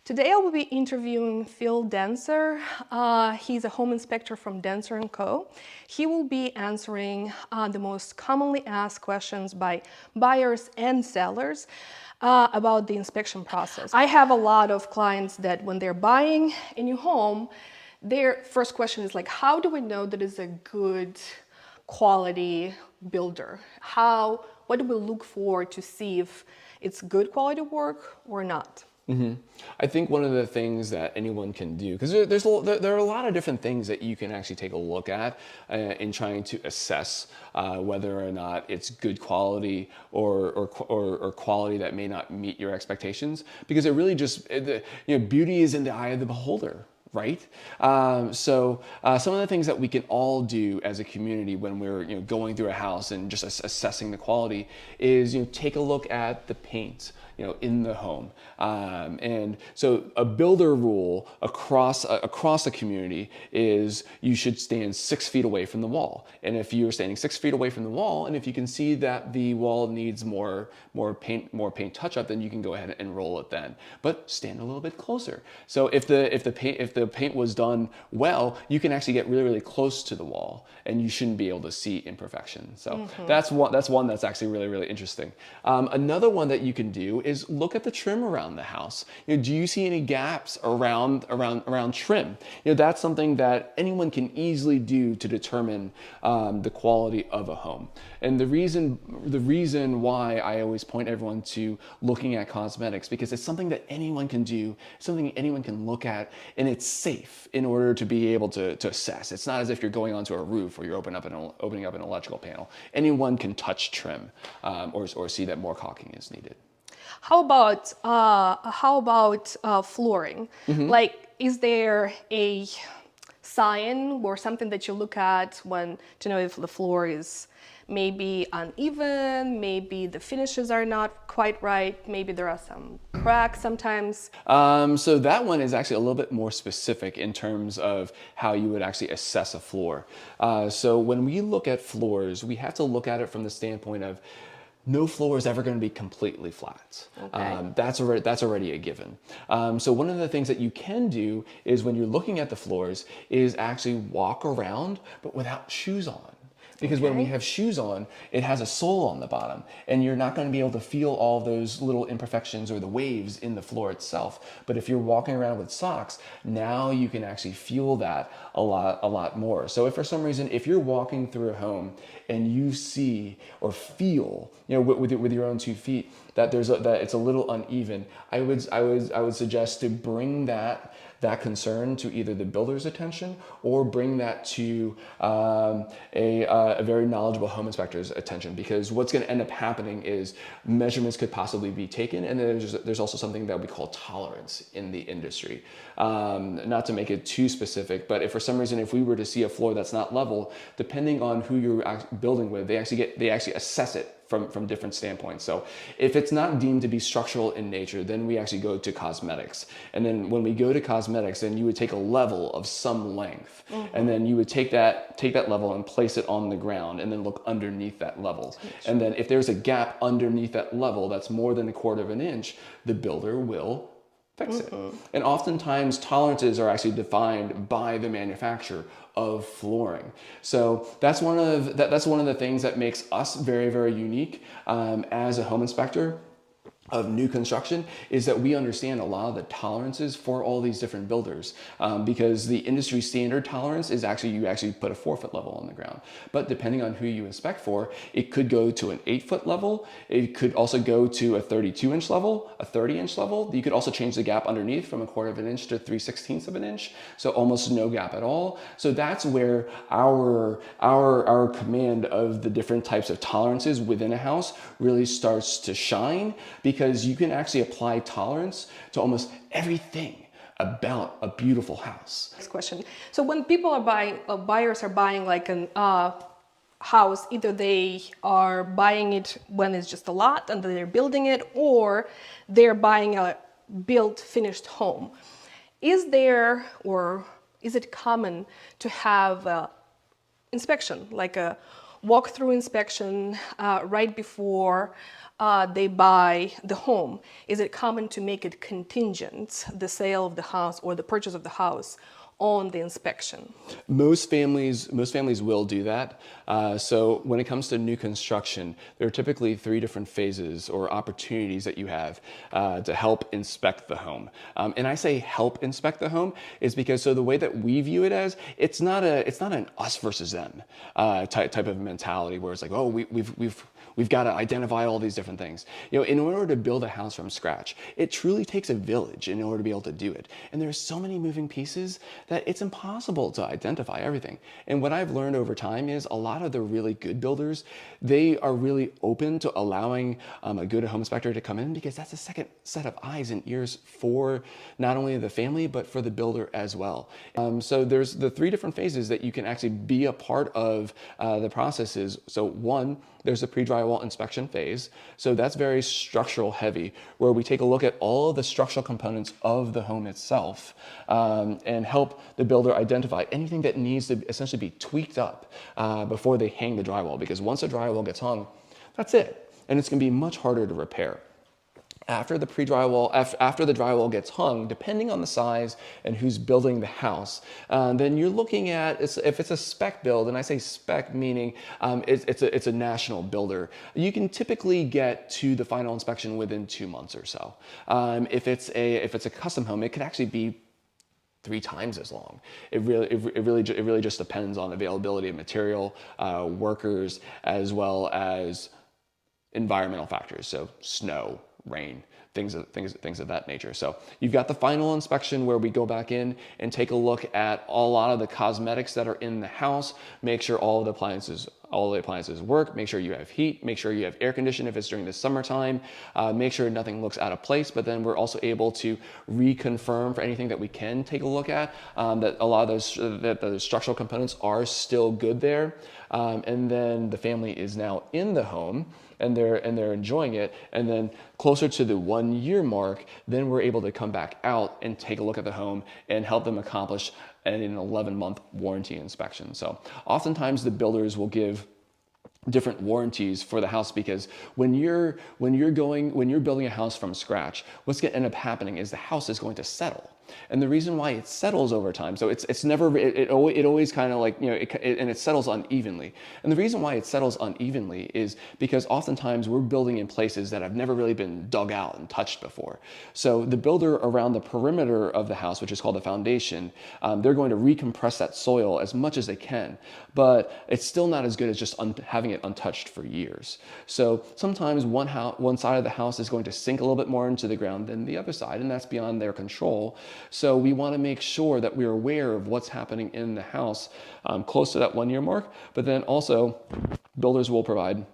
Today I will be interviewing Phil Dancer. He's a home inspector from Dancer & Co. He will be answering the most commonly asked questions by buyers and sellers about the inspection process. I have a lot of clients that when they're buying a new home, their first question is like, how do we know that it's a good quality builder? What do we look for to see if it's good quality work or not? I think one of the things that anyone can do, because there are a lot of different things that you can actually take a look at in trying to assess whether or not it's good quality or quality that may not meet your expectations, because it really just, beauty is in the eye of the beholder. Right? So some of the things that we can all do as a community when we're going through a house and just assessing the quality is take a look at the paint in the home. And so a builder rule across a community is you should stand 6 feet away from the wall. And if you're standing 6 feet away from the wall, and if you can see that the wall needs more paint touch up, then you can go ahead and roll it then. But stand a little bit closer. So if the paint was done well, you can actually get really, really close to the wall and you shouldn't be able to see imperfections. So that's one that's actually really, really interesting. Another one that you can do is look at the trim around the house. Do you see any gaps around trim? That's something that anyone can easily do to determine the quality of a home. And the reason why I always point everyone to looking at cosmetics, because it's something that anyone can do, something anyone can look at, and it's safe in order to be able to assess. It's not as if you're going onto a roof or you're opening up an electrical panel. Anyone can touch trim or see that more caulking is needed. How about flooring? Like, is there a sign or something that you look at to know if the floor is maybe uneven, maybe the finishes are not quite right, maybe there are some cracks sometimes? So that one is actually a little bit more specific in terms of how you would actually assess a floor. So when we look at floors, we have to look at it from the standpoint of no floor is ever going to be completely flat. Okay. That's already a given. So one of the things that you can do is when you're looking at the floors is actually walk around, but without shoes on. Because when we have shoes on, it has a sole on the bottom, and you're not going to be able to feel all those little imperfections or the waves in the floor itself. But if you're walking around with socks, now you can actually feel that a lot more. So if for some reason, if you're walking through a home and you see or feel, with your own 2 feet, that that it's a little uneven, I would suggest to bring that concern to either the builder's attention or bring that to a very knowledgeable home inspector's attention, because what's going to end up happening is measurements could possibly be taken, and then there's also something that we call tolerance in the industry. Not to make it too specific, but if for some reason if we were to see a floor that's not level, depending on who you're building with, they actually assess it from different standpoints. So if it's not deemed to be structural in nature, then we actually go to cosmetics. And then when we go to cosmetics, then you would take a level of some length, and then you would take that level and place it on the ground and then look underneath that level. And then if there's a gap underneath that level that's more than 1/4 of an inch, the builder will fix it. And oftentimes tolerances are actually defined by the manufacturer of flooring. So that's one of the things that makes us very, very unique as a home inspector of new construction, is that we understand a lot of the tolerances for all these different builders, because the industry standard tolerance is you actually put a 4-foot level on the ground. But depending on who you inspect for, it could go to an 8-foot level. It could also go to a 32-inch level, a 30-inch level. You could also change the gap underneath from 1/4 of an inch to 3/16 of an inch. So almost no gap at all. So that's where our command of the different types of tolerances within a house really starts to shine, because you can actually apply tolerance to almost everything about a beautiful house. Next question. So when people are buying, buyers are buying like an house, either they are buying it when it's just a lot and they're building it, or they're buying a built, finished home. Is it common to have inspection, like a walkthrough inspection right before they buy the home? Is it common to make it contingent, the sale of the house or the purchase of the house, on the inspection? Most families will do that. So when it comes to new construction, there are typically 3 different phases or opportunities that you have to help inspect the home. And I say help inspect the home is because, so the way that we view it as, it's not an us versus them type of mentality where it's like, oh, we've got to identify all these different things. You know, in order to build a house from scratch, it truly takes a village in order to be able to do it. And there's so many moving pieces that it's impossible to identify everything. And what I've learned over time is a lot of the really good builders, they are really open to allowing a good home inspector to come in, because that's a second set of eyes and ears for not only the family, but for the builder as well. So there's the 3 different phases that you can actually be a part of the processes. So 1, there's a pre-drywall inspection phase. So that's very structural heavy, where we take a look at all of the structural components of the home itself and help the builder identify anything that needs to essentially be tweaked up before they hang the drywall. Because once the drywall gets hung, that's it. And it's gonna be much harder to repair. After the drywall gets hung, depending on the size and who's building the house, then you're looking at, if it's a spec build, and I say spec meaning it's a national builder, you can typically get to the final inspection within 2 months or so. If it's a custom home, it could actually be 3 times as long. It really just depends on availability of material, workers, as well as environmental factors, so snow, rain, things of that nature. So you've got the final inspection where we go back in and take a look at a lot of the cosmetics that are in the house, make sure all the appliances work, make sure you have heat, make sure you have air conditioning if it's during the summertime, make sure nothing looks out of place. But then we're also able to reconfirm for anything that we can take a look at, that a lot of the structural components are still good there. And then the family is now in the home, and they're enjoying it. And then closer to the 1-year mark, then we're able to come back out and take a look at the home and help them accomplish an 11-month warranty inspection. So oftentimes the builders will give different warranties for the house, because when you're building a house from scratch, what's going to end up happening is the house is going to settle. And the reason why it settles over time, so it always kind of like, you know, and it settles unevenly. And the reason why it settles unevenly is because oftentimes we're building in places that have never really been dug out and touched before. So the builder around the perimeter of the house, which is called the foundation, they're going to recompress that soil as much as they can, but it's still not as good as just having it untouched for years. So sometimes one side of the house is going to sink a little bit more into the ground than the other side, and that's beyond their control. So we want to make sure that we're aware of what's happening in the house close to that 1-year mark, but then also builders will provide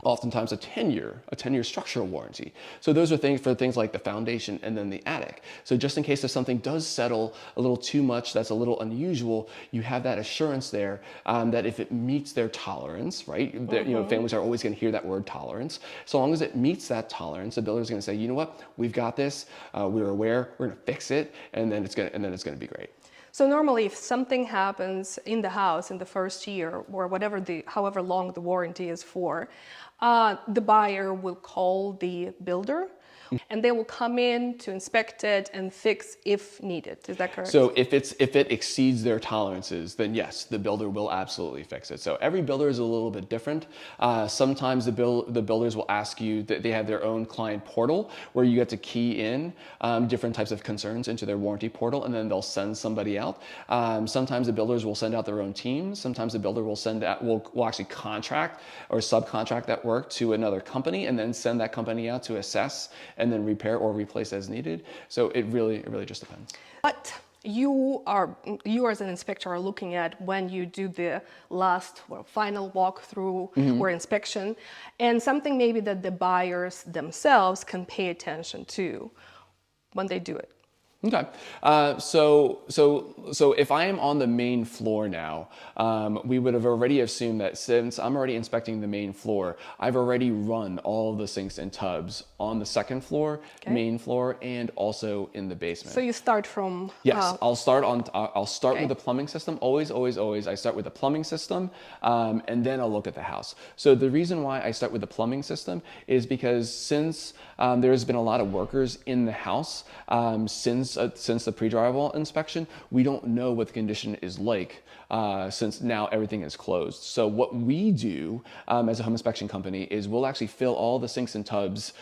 oftentimes a 10-year structural warranty. So those are things like the foundation and then the attic. So just in case if something does settle a little too much, that's a little unusual, you have that assurance there that if it meets their tolerance, right? You know, families are always going to hear that word tolerance. So long as it meets that tolerance, the builder is going to say, you know what, we've got this. We're aware. We're going to fix it, and then it's going to be great. So normally, if something happens in the house in the first year, or however long the warranty is for, the buyer will call the builder, and they will come in to inspect it and fix if needed. Is that correct? So if it exceeds their tolerances, then yes, the builder will absolutely fix it. So every builder is a little bit different. Sometimes the builders will ask you that they have their own client portal where you get to key in different types of concerns into their warranty portal, and then they'll send somebody out. Sometimes the builders will send out their own teams. Sometimes the builder will actually contract or subcontract that work to another company, and then send that company out to assess and then repair or replace as needed. So it really just depends. But you as an inspector are looking at when you do the final walkthrough or inspection, and something maybe that the buyers themselves can pay attention to when they do it. Okay. So if I am on the main floor now, we would have already assumed that since I'm already inspecting the main floor, I've already run all the sinks and tubs on the second floor, main floor, and also in the basement. So you start from... Yes, I'll start Okay. with the plumbing system. Always, always, always, I start with the plumbing system, and then I'll look at the house. So the reason why I start with the plumbing system is because since there's been a lot of workers in the house since the pre-drywall inspection, we don't know what the condition is like since now everything is closed. So what we do as a home inspection company is we'll actually fill all the sinks and tubs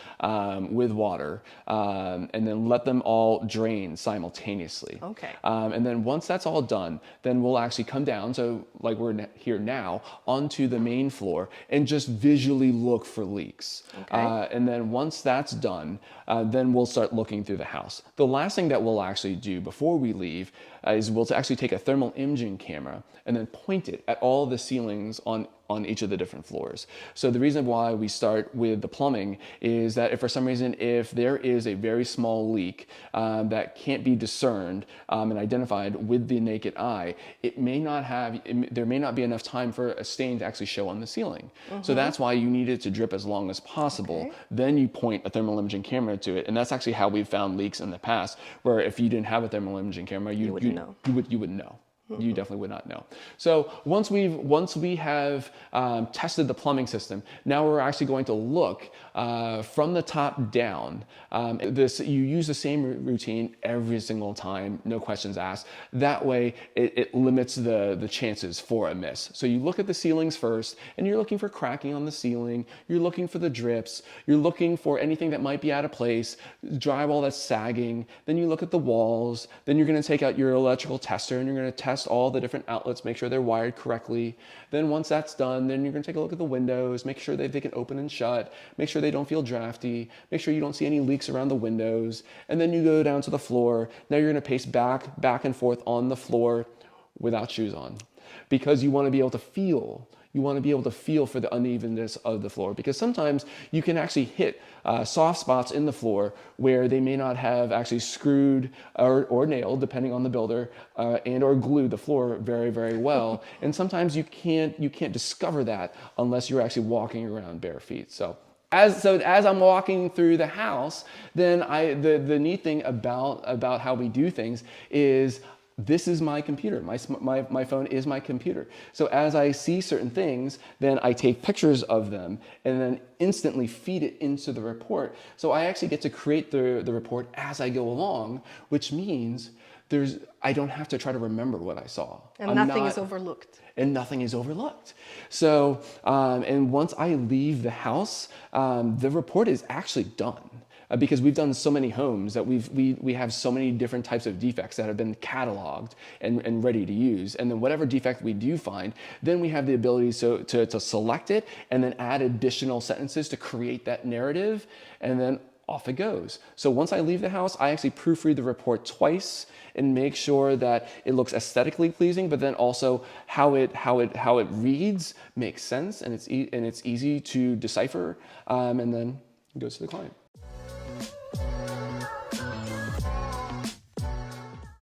with water and then let them all drain simultaneously. Okay. And then once that's all done, then we'll actually come down, so like we're here now, onto the main floor and just visually look for leaks. Okay. And then once that's done, then we'll start looking through the house. The last thing that we'll actually do before we leave is we'll actually take a thermal imaging camera and then point it at all the ceilings on each of the different floors. So the reason why we start with the plumbing is that if for some reason, if there is a very small leak that can't be discerned and identified with the naked eye, there may not be enough time for a stain to actually show on the ceiling. So that's why you need it to drip as long as possible. Okay. Then you point a thermal imaging camera to it. And that's actually how we've found leaks in the past, where if you didn't have a thermal imaging camera, you wouldn't know. You definitely would not know. So once we have tested the plumbing system, now we're actually going to look from the top down. You use the same routine every single time, no questions asked. That way, it limits the chances for a miss. So you look at the ceilings first, and you're looking for cracking on the ceiling. You're looking for the drips. You're looking for anything that might be out of place, drywall that's sagging. Then you look at the walls. Then you're going to take out your electrical tester, and you're going to test all the different outlets, make sure they're wired correctly. Then once that's done, then you're going to take a look at the windows, make sure they can open and shut, make sure they don't feel drafty, make sure you don't see any leaks around the windows. And then you go down to the floor. Now you're going to pace back and forth on the floor without shoes on, because you want to be able to feel. You want to be able to feel for the unevenness of the floor, because sometimes you can actually hit soft spots in the floor where they may not have actually screwed or nailed, depending on the builder, and or glued the floor very, very well. And sometimes you can't discover that unless you're actually walking around bare feet. So as I'm walking through the house, then the neat thing about how we do things is, this is my computer. My phone is my computer. So as I see certain things, then I take pictures of them and then instantly feed it into the report. So I actually get to create the report as I go along, which means I don't have to try to remember what I saw. And nothing is overlooked. And nothing is overlooked. So, and once I leave the house, the report is actually done. Because we've done so many homes that we have so many different types of defects that have been cataloged and ready to use. And then whatever defect we do find, then we have the ability to select it and then add additional sentences to create that narrative, and then off it goes. So once I leave the house, I actually proofread the report twice and make sure that it looks aesthetically pleasing, but then also how it reads makes sense, and it's easy to decipher, and then it goes to the client.